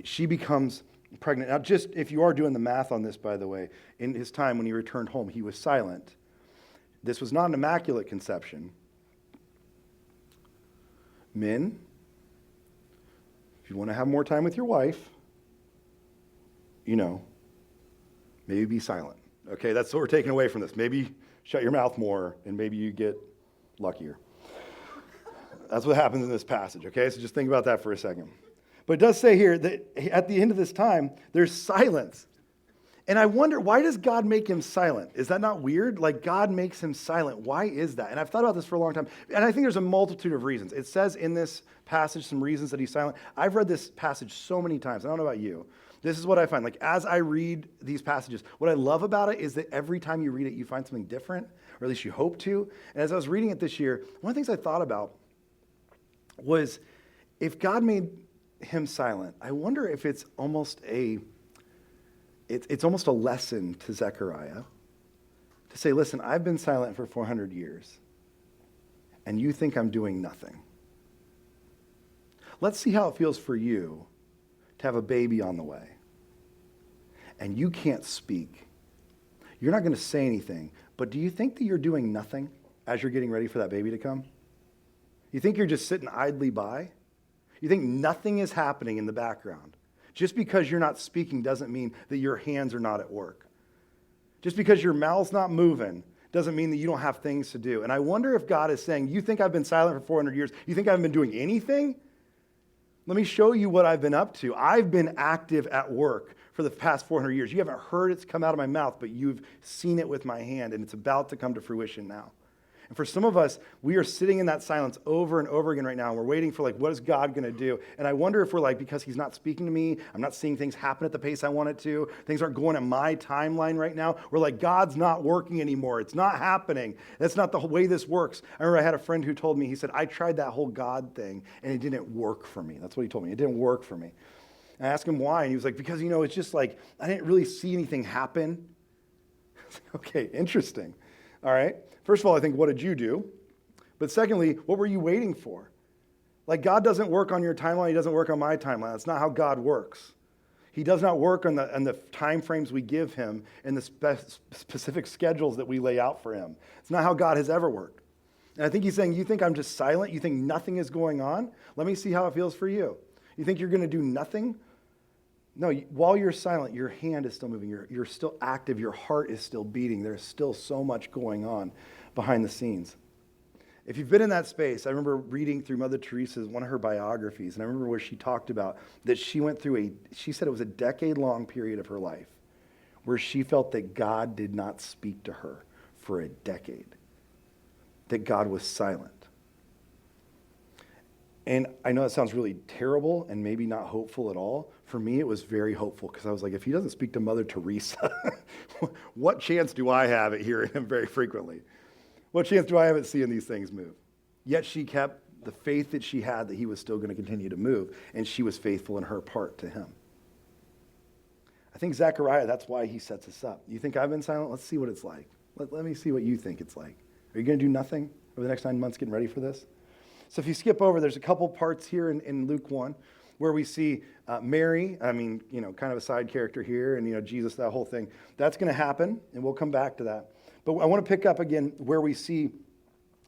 She becomes pregnant. Now, just if you are doing the math on this, by the way, in his time when he returned home, he was silent. This was not an immaculate conception. Men, if you want to have more time with your wife, maybe be silent. Okay, that's what we're taking away from this. Maybe shut your mouth more, and maybe you get luckier. That's what happens in this passage, okay? So just think about that for a second. But it does say here that at the end of this time, there's silence. And I wonder, why does God make him silent? Is that not weird? God makes him silent. Why is that? And I've thought about this for a long time. And I think there's a multitude of reasons. It says in this passage some reasons that he's silent. I've read this passage so many times. I don't know about you. This is what I find. As I read these passages, what I love about it is that every time you read it, you find something different, or at least you hope to. And as I was reading it this year, one of the things I thought about was, if God made him silent, I wonder if it's almost a lesson to Zechariah to say, listen, I've been silent for 400 years, and you think I'm doing nothing. Let's see how it feels for you to have a baby on the way, and you can't speak. You're not going to say anything, but do you think that you're doing nothing as you're getting ready for that baby to come? You think you're just sitting idly by? You think nothing is happening in the background? Just because you're not speaking doesn't mean that your hands are not at work. Just because your mouth's not moving doesn't mean that you don't have things to do. And I wonder if God is saying, you think I've been silent for 400 years? You think I haven't been doing anything? Let me show you what I've been up to. I've been active at work for the past 400 years. You haven't heard it's come out of my mouth, but you've seen it with my hand, and it's about to come to fruition now. And for some of us, we are sitting in that silence over and over again right now, and we're waiting for what is God going to do? And I wonder if we're because he's not speaking to me, I'm not seeing things happen at the pace I want it to, things aren't going at my timeline right now, we're God's not working anymore, it's not happening. That's not the way this works. I remember I had a friend who told me, he said, I tried that whole God thing, and it didn't work for me. That's what he told me, it didn't work for me. And I asked him why, and he was because it's just I didn't really see anything happen. Okay, interesting. All right. First of all, I think, what did you do? But secondly, what were you waiting for? God doesn't work on your timeline. He doesn't work on my timeline. That's not how God works. He does not work on the time frames we give him and the specific schedules that we lay out for him. It's not how God has ever worked. And I think he's saying, you think I'm just silent? You think nothing is going on? Let me see how it feels for you. You think you're going to do nothing? No, while you're silent, your hand is still moving. You're still active. Your heart is still beating. There's still so much going on behind the scenes. If you've been in that space, I remember reading through Mother Teresa's, one of her biographies, and I remember where she talked about that she went through she said it was a decade-long period of her life where she felt that God did not speak to her for a decade. that God was silent. And I know that sounds really terrible and maybe not hopeful at all. For me, it was very hopeful because I was like, if he doesn't speak to Mother Teresa, what chance do I have at hearing him very frequently? What chance do I have at seeing these things move? Yet she kept the faith that she had that he was still going to continue to move, and she was faithful in her part to him. I think Zechariah, that's why he sets us up. You think I've been silent? Let's see what it's like. Let me see what you think it's like. Are you going to do nothing over the next 9 months getting ready for this? So if you skip over, there's a couple parts here in Luke 1 where we see Mary, kind of a side character here, and, Jesus, that whole thing. That's going to happen, and we'll come back to that. But I want to pick up again where we see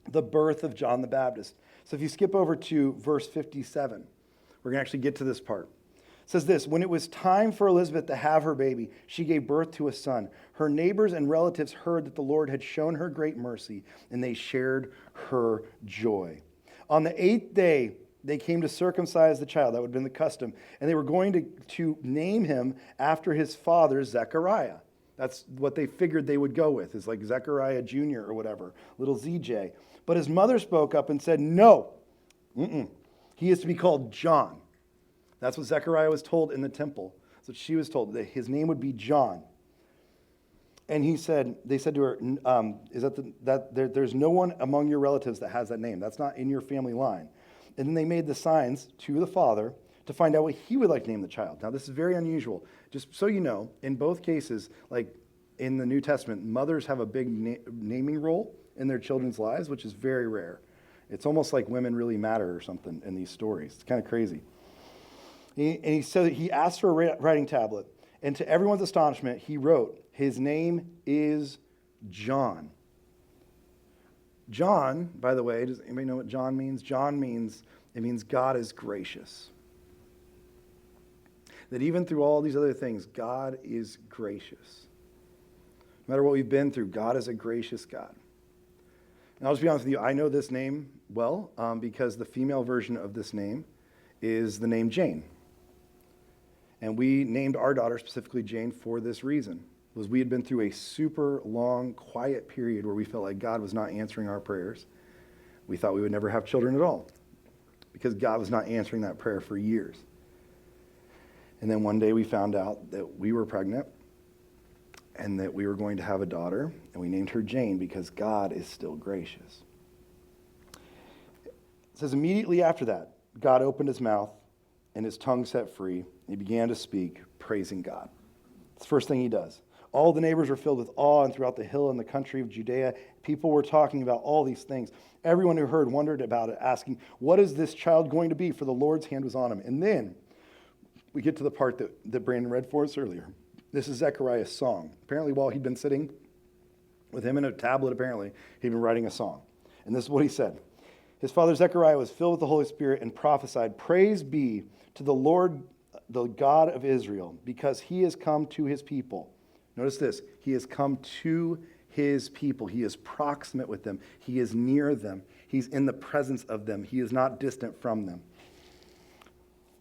the birth of John the Baptist. So if you skip over to verse 57, we're going to actually get to this part. It says this, when it was time for Elizabeth to have her baby, she gave birth to a son. Her neighbors and relatives heard that the Lord had shown her great mercy, and they shared her joy. On the 8th day, they came to circumcise the child. That would have been the custom. And they were going to name him after his father, Zechariah. That's what they figured they would go with, is like Zechariah Jr. or whatever, little ZJ. But his mother spoke up and said, no, he is to be called John. That's what Zechariah was told in the temple. That's what she was told, that his name would be John. And they said to her, there's no one among your relatives that has that name. That's not in your family line. And then they made the signs to the father to find out what he would like to name the child. Now, this is very unusual. Just so you know, in both cases, like in the New Testament, mothers have a big naming role in their children's lives, which is very rare. It's almost like women really matter or something in these stories. It's kind of crazy. He said he asked for a writing tablet, and to everyone's astonishment, he wrote, his name is John. John, by the way, does anybody know what John means? John means God is gracious. That even through all these other things, God is gracious. No matter what we've been through, God is a gracious God. And I'll just be honest with you, I know this name well because the female version of this name is the name Jane. And we named our daughter specifically Jane for this reason. Was we had been through a super long, quiet period where we felt like God was not answering our prayers. We thought we would never have children at all because God was not answering that prayer for years. And then one day we found out that we were pregnant and that we were going to have a daughter, and we named her Jane because God is still gracious. It says immediately after that, God opened his mouth and his tongue set free, and he began to speak, praising God. It's the first thing he does. All the neighbors were filled with awe, and throughout the hill and the country of Judea, people were talking about all these things. Everyone who heard wondered about it, asking, what is this child going to be? For the Lord's hand was on him. And then we get to the part that Brandon read for us earlier. This is Zechariah's song. Apparently, while he'd been sitting with him in a tablet, he'd been writing a song. And this is what he said. His father Zechariah was filled with the Holy Spirit and prophesied, praise be to the Lord, the God of Israel, because he has come to his people. Notice this. He has come to his people. He is proximate with them. He is near them. He's in the presence of them. He is not distant from them.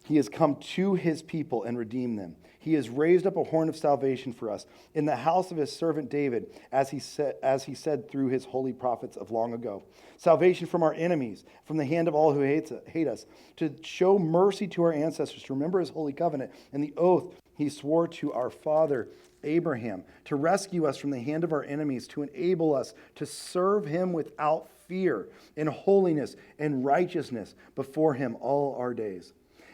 He has come to his people and redeemed them. He has raised up a horn of salvation for us in the house of his servant David, as he said through his holy prophets of long ago. Salvation from our enemies, from the hand of all who hate us, to show mercy to our ancestors, to remember his holy covenant and the oath he swore to our father Abraham, to rescue us from the hand of our enemies, to enable us to serve him without fear, in holiness and righteousness before him all our days.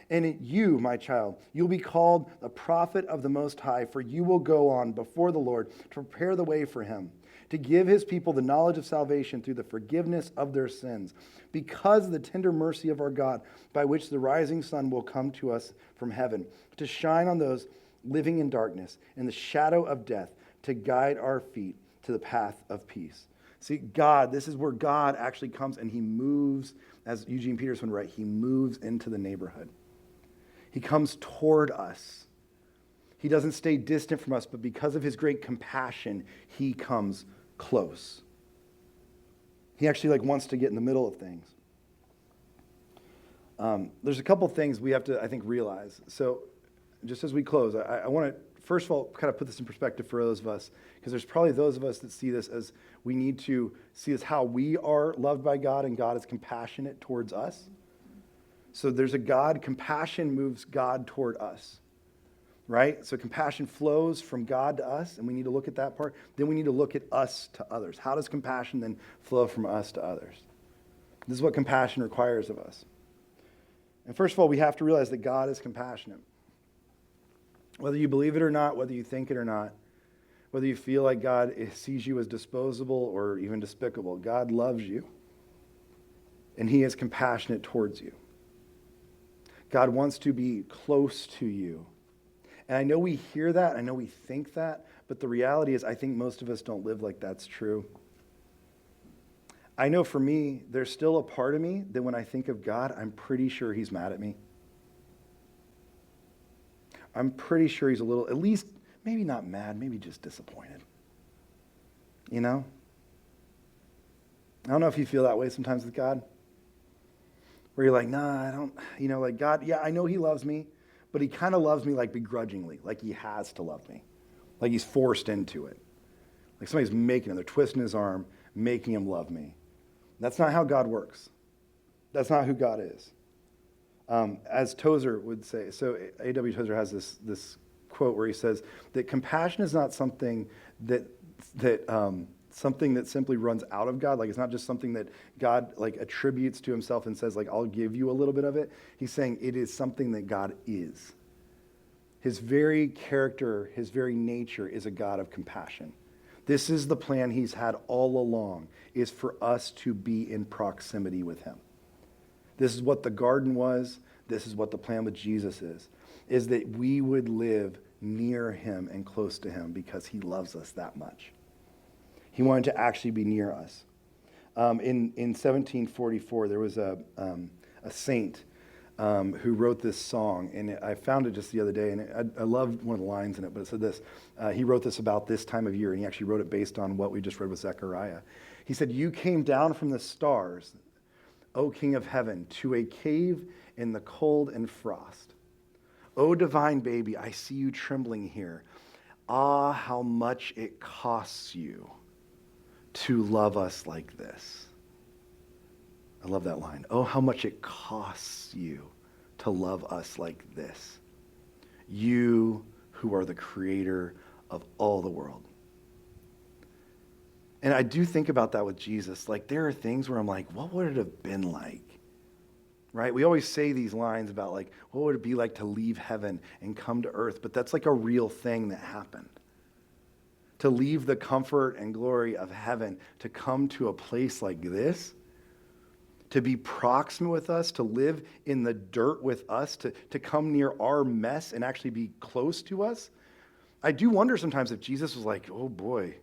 And you, my child, you'll be called a prophet of the Most High, for you will go on before the Lord to prepare the way for him, to give his people the knowledge of salvation through the forgiveness of their sins, because of the tender mercy of our God, by which the rising sun will come to us from heaven, to shine on those living in darkness, in the shadow of death, to guide our feet to the path of peace. See, God, this is where God actually comes and he moves, as Eugene Peterson would write, he moves into the neighborhood. He comes toward us. He doesn't stay distant from us, but because of his great compassion, he comes close. He actually wants to get in the middle of things. There's a couple things we have to, I think, realize. So just as we close, I want to first of all, kind of put this in perspective for those of us, because there's probably those of us that see this as we need to see as how we are loved by God and God is compassionate towards us. So there's a God, compassion moves God toward us, right? So compassion flows from God to us, and we need to look at that part. Then we need to look at us to others. How does compassion then flow from us to others? This is what compassion requires of us. And first of all, we have to realize that God is compassionate. Whether you believe it or not, whether you think it or not, whether you feel like God sees you as disposable or even despicable, God loves you, and he is compassionate towards you. God wants to be close to you. And I know we hear that, I know we think that, but the reality is I think most of us don't live like that's true. I know for me, there's still a part of me that when I think of God, I'm pretty sure he's mad at me. I'm pretty sure he's a little, at least, maybe not mad, maybe just disappointed. You know? I don't know if you feel that way sometimes with God. Where you're like, nah, I don't, like God, yeah, I know he loves me, but he kind of loves me like begrudgingly, like he has to love me. Like he's forced into it. Like somebody's making him, they're twisting his arm, making him love me. That's not how God works. That's not who God is. As Tozer would say, so A.W. Tozer has this quote where he says that compassion is not something that simply runs out of God. Like it's not just something that God like attributes to himself and says like, I'll give you a little bit of it. He's saying it is something that God is. His very character, his very nature is a God of compassion. This is the plan he's had all along, is for us to be in proximity with him. This is what the garden was. This is what the plan with Jesus is that we would live near him and close to him because he loves us that much. He wanted to actually be near us. In 1744, there was a saint who wrote this song, and I found it just the other day, and I loved one of the lines in it, but it said this. He wrote this about this time of year, and he actually wrote it based on what we just read with Zechariah. He said, "You came down from the stars, O King of heaven, to a cave in the cold and frost. O divine baby, I see you trembling here. Ah, how much it costs you to love us like this." I love that line. Oh, how much it costs you to love us like this. You who are the creator of all the world. And I do think about that with Jesus. Like there are things where I'm like, what would it have been like? Right? We always say these lines about like, what would it be like to leave heaven and come to earth? But that's like a real thing that happened. To leave the comfort and glory of heaven, to come to a place like this, to be proximate with us, to live in the dirt with us, to come near our mess and actually be close to us. I do wonder sometimes if Jesus was like, oh boy,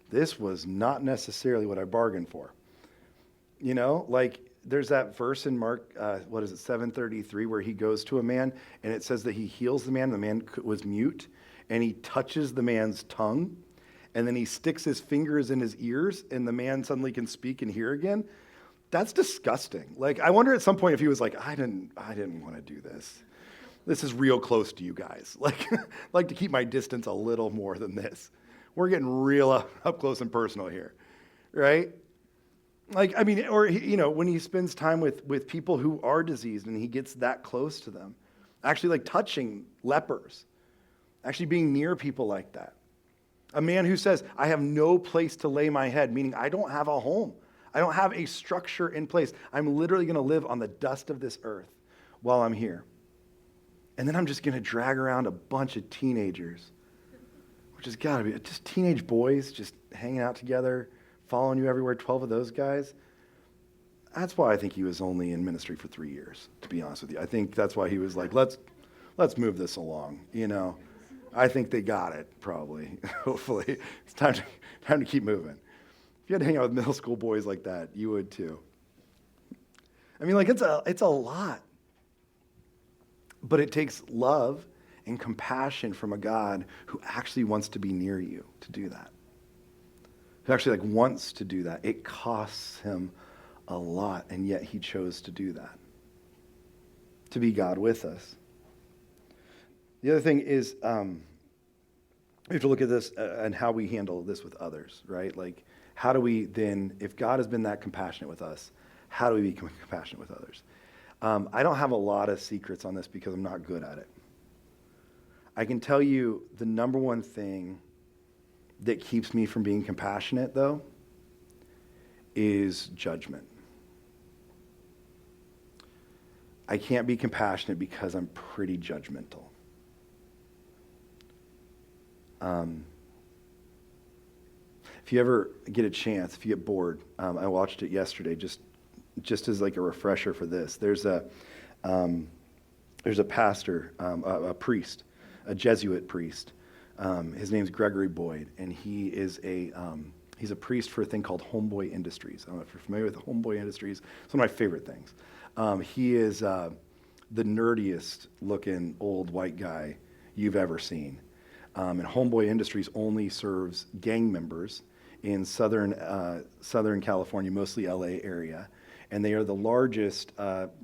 this was not necessarily what I bargained for. Like there's that verse in Mark, 7:33, where he goes to a man and it says that he heals the man. The man was mute and he touches the man's tongue and then he sticks his fingers in his ears and the man suddenly can speak and hear again. That's disgusting. Like, I wonder at some point if he was like, I didn't want to do this. This is real close to you guys. Like to keep my distance a little more than this. We're getting real up close and personal here, right? Like, I mean, or, when he spends time with people who are diseased and he gets that close to them, actually like touching lepers, actually being near people like that. A man who says, I have no place to lay my head, meaning I don't have a home. I don't have a structure in place. I'm literally going to live on the dust of this earth while I'm here. And then I'm just going to drag around a bunch of teenagers, which has got to be just teenage boys just hanging out together, following you everywhere, 12 of those guys. That's why I think he was only in ministry for 3 years, to be honest with you. I think that's why he was like, let's move this along, I think they got it, probably. Hopefully. It's time to keep moving. If you had to hang out with middle school boys like that, you would too. I mean, like, it's a lot. But it takes love and compassion from a God who actually wants to be near you to do that. Who actually wants to do that. It costs him a lot, and yet he chose to do that. To be God with us. The other thing is, we have to look at this and how we handle this with others, right? Like, how do we then, if God has been that compassionate with us, how do we become compassionate with others? I don't have a lot of secrets on this because I'm not good at it. I can tell you the number one thing that keeps me from being compassionate, though, is judgment. I can't be compassionate because I'm pretty judgmental. If you ever get a chance, if you get bored, I watched it yesterday just as like a refresher for this. There's a pastor, a priest, a Jesuit priest. His name's Gregory Boyd, and he's a priest for a thing called Homeboy Industries. I don't know if you're familiar with Homeboy Industries. It's one of my favorite things. He is the nerdiest looking old white guy you've ever seen. And Homeboy Industries only serves gang members in Southern California, mostly LA area. And they are the largest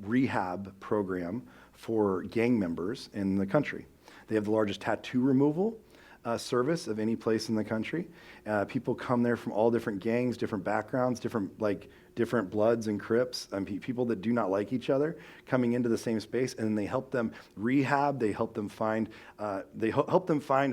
rehab program for gang members in the country. They have the largest tattoo removal service of any place in the country. People come there from all different gangs, different backgrounds, different Bloods and Crips, people that do not like each other coming into the same space, and they help them rehab. They help them find.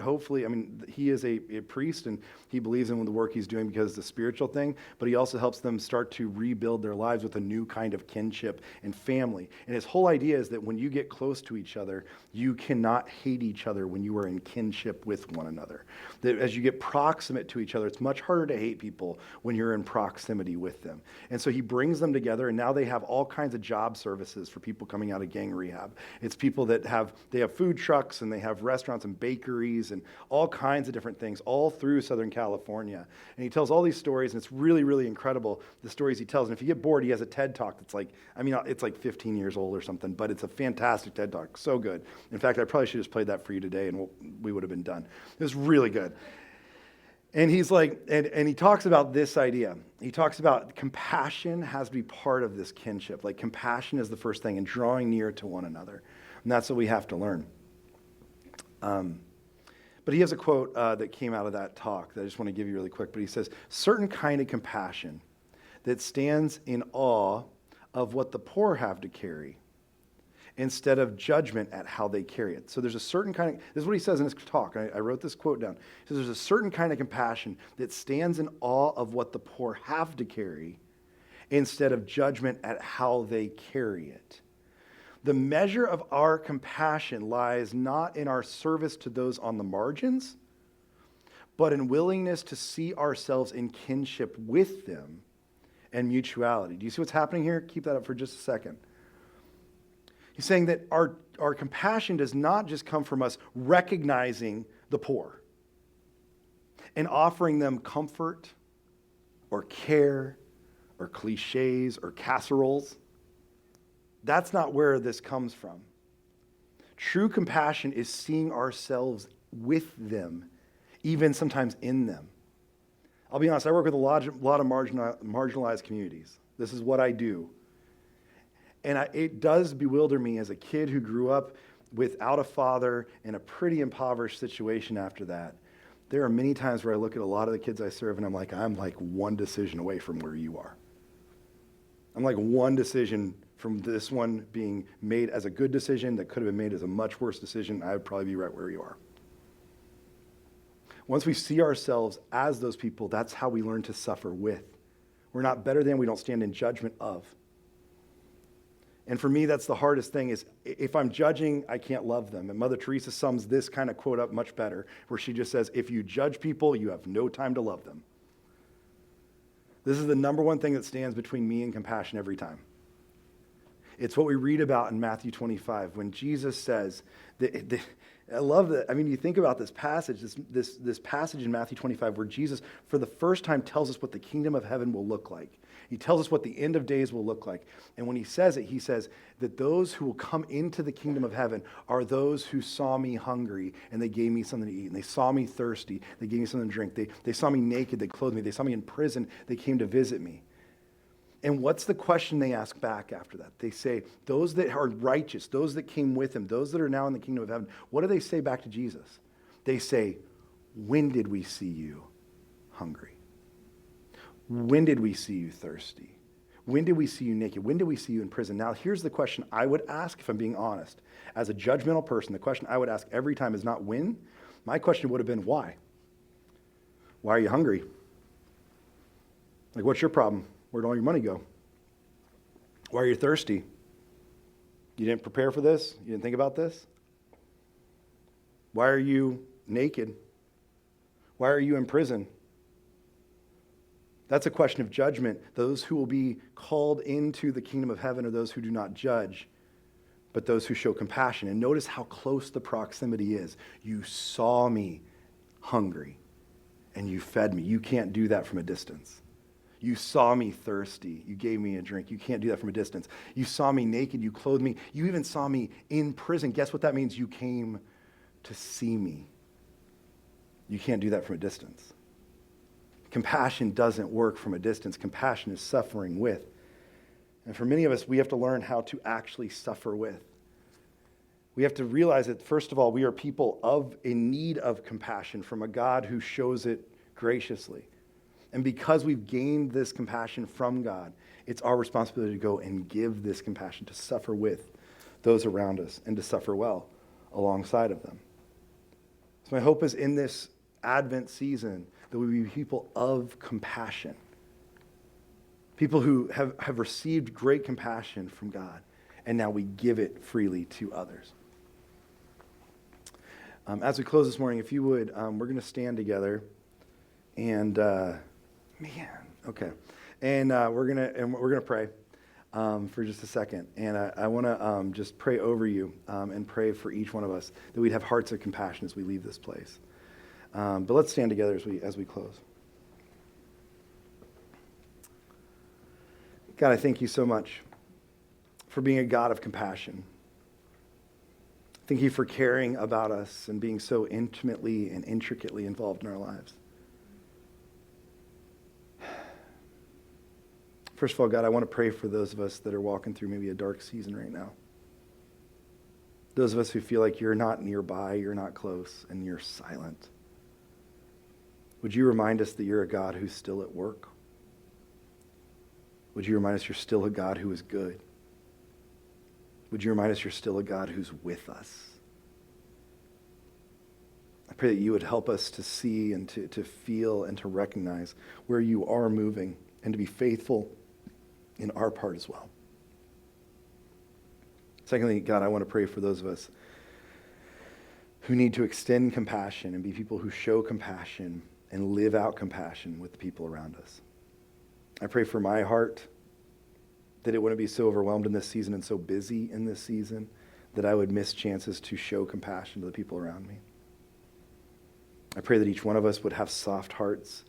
Hopefully, I mean, he is a priest, and he believes in the work he's doing because it's a spiritual thing. But he also helps them start to rebuild their lives with a new kind of kinship and family. And his whole idea is that when you get close to each other, you cannot hate each other when you are in kinship with one another. That as you get proximate to each other, it's much harder to hate people when you're in proximity with them. And so he brings them together, and now they have all kinds of job services for people coming out of gang rehab. It's people that have food trucks, and they have restaurants and bakeries and all kinds of different things all through Southern California. And he tells all these stories, and it's really, really incredible, the stories he tells. And if you get bored, he has a TED Talk that's it's like 15 years old or something, but it's a fantastic TED Talk, so good. In fact, I probably should have just played that for you today, and we would have been done. It was really good. And he's like, and he talks about this idea. He talks about compassion has to be part of this kinship. Like, compassion is the first thing, and drawing near to one another. And that's what we have to learn. But he has a quote that came out of that talk that I just want to give you really quick. But he says, certain kind of compassion that stands in awe of what the poor have to carry instead of judgment at how they carry it. So there's a certain kind of, this is what he says in his talk. I wrote this quote down. He says there's a certain kind of compassion that stands in awe of what the poor have to carry instead of judgment at how they carry it. The measure of our compassion lies not in our service to those on the margins, but in willingness to see ourselves in kinship with them and mutuality. Do you see what's happening here? Keep that up for just a second. He's saying that our compassion does not just come from us recognizing the poor and offering them comfort or care or cliches or casseroles. That's not where this comes from. True compassion is seeing ourselves with them, even sometimes in them. I'll be honest, I work with a lot of marginalized communities. This is what I do. And it does bewilder me as a kid who grew up without a father in a pretty impoverished situation after that. There are many times where I look at a lot of the kids I serve and I'm like one decision away from where you are. I'm like one decision from this one being made as a good decision that could have been made as a much worse decision. I would probably be right where you are. Once we see ourselves as those people, that's how we learn to suffer with. We're not better than, we don't stand in judgment of. And for me, that's the hardest thing is if I'm judging, I can't love them. And Mother Teresa sums this kind of quote up much better, where she just says, if you judge people, you have no time to love them. This is the number one thing that stands between me and compassion every time. It's what we read about in Matthew 25 when Jesus says, I love that. I mean, you think about this passage, this passage in Matthew 25 where Jesus, for the first time, tells us what the kingdom of heaven will look like. He tells us what the end of days will look like. And when he says it, he says that those who will come into the kingdom of heaven are those who saw me hungry and they gave me something to eat. And they saw me thirsty, they gave me something to drink. They saw me naked, they clothed me. They saw me in prison, they came to visit me. And what's the question they ask back after that? They say, those that are righteous, those that came with him, those that are now in the kingdom of heaven, what do they say back to Jesus? They say, when did we see you hungry? When did we see you thirsty? When did we see you naked? When did we see you in prison? Now, here's the question I would ask, if I'm being honest. As a judgmental person, the question I would ask every time is not when. My question would have been why? Why are you hungry? Like, what's your problem? Where'd all your money go? Why are you thirsty? You didn't prepare for this? You didn't think about this? Why are you naked? Why are you in prison? That's a question of judgment. Those who will be called into the kingdom of heaven are those who do not judge, but those who show compassion. And notice how close the proximity is. You saw me hungry, and you fed me. You can't do that from a distance. You saw me thirsty. You gave me a drink. You can't do that from a distance. You saw me naked. You clothed me. You even saw me in prison. Guess what that means? You came to see me. You can't do that from a distance. Compassion doesn't work from a distance. Compassion is suffering with. And for many of us, we have to learn how to actually suffer with. We have to realize that, first of all, we are people in need of compassion from a God who shows it graciously. And because we've gained this compassion from God, it's our responsibility to go and give this compassion, to suffer with those around us and to suffer well alongside of them. So my hope is in this Advent season that we be people of compassion. People who have received great compassion from God, and now we give it freely to others. As we close this morning, if you would, we're going to stand together, and we're gonna pray for just a second, and I want to just pray over you and pray for each one of us that we'd have hearts of compassion as we leave this place. But let's stand together as we close. God, I thank you so much for being a God of compassion. Thank you for caring about us and being so intimately and intricately involved in our lives. First of all, God, I want to pray for those of us that are walking through maybe a dark season right now. Those of us who feel like you're not nearby, you're not close, and you're silent. Would you remind us that you're a God who's still at work? Would you remind us you're still a God who is good? Would you remind us you're still a God who's with us? I pray that you would help us to see and to feel and to recognize where you are moving and to be faithful in our part as well. Secondly, God, I want to pray for those of us who need to extend compassion and be people who show compassion and live out compassion with the people around us. I pray for my heart that it wouldn't be so overwhelmed in this season and so busy in this season that I would miss chances to show compassion to the people around me. I pray that each one of us would have soft hearts,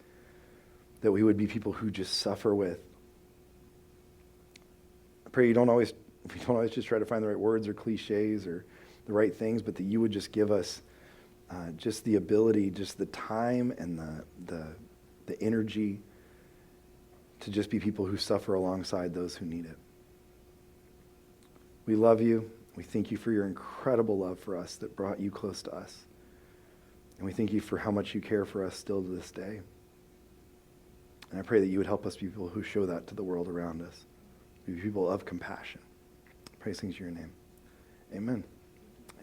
that we would be people who just suffer with. I pray we don't always just try to find the right words or cliches or the right things, but that you would just give us just the ability, just the time and the energy to just be people who suffer alongside those who need it. We love you. We thank you for your incredible love for us that brought you close to us. And we thank you for how much you care for us still to this day. And I pray that you would help us be people who show that to the world around us. Be people of compassion. Praise things in your name. Amen.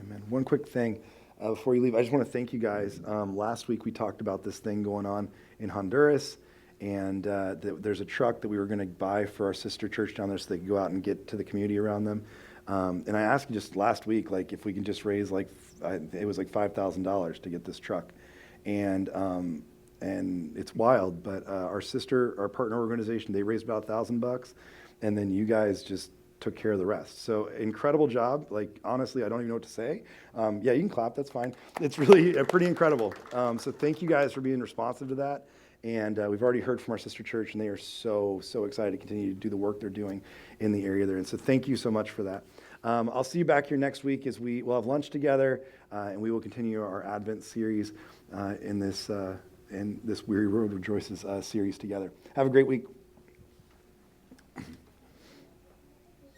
Amen. One quick thing before you leave. I just want to thank you guys. Last week we talked about this thing going on in Honduras. And there's a truck that we were going to buy for our sister church down there so they could go out and get to the community around them. And I asked just last week, like, if we can just raise, like, it was like $5,000 to get this truck. And it's wild, but our partner organization, they raised about $1,000, and then you guys just took care of the rest. So incredible job. Like, honestly, I don't even know what to say. Yeah, you can clap. That's fine. It's really pretty incredible. So thank you guys for being responsive to that. And we've already heard from our sister church, and they are so excited to continue to do the work they're doing in the area they're in. So thank you so much for that. I'll see you back here next week as we'll have lunch together, and we will continue our Advent series in this Weary Road Rejoices series together. Have a great week.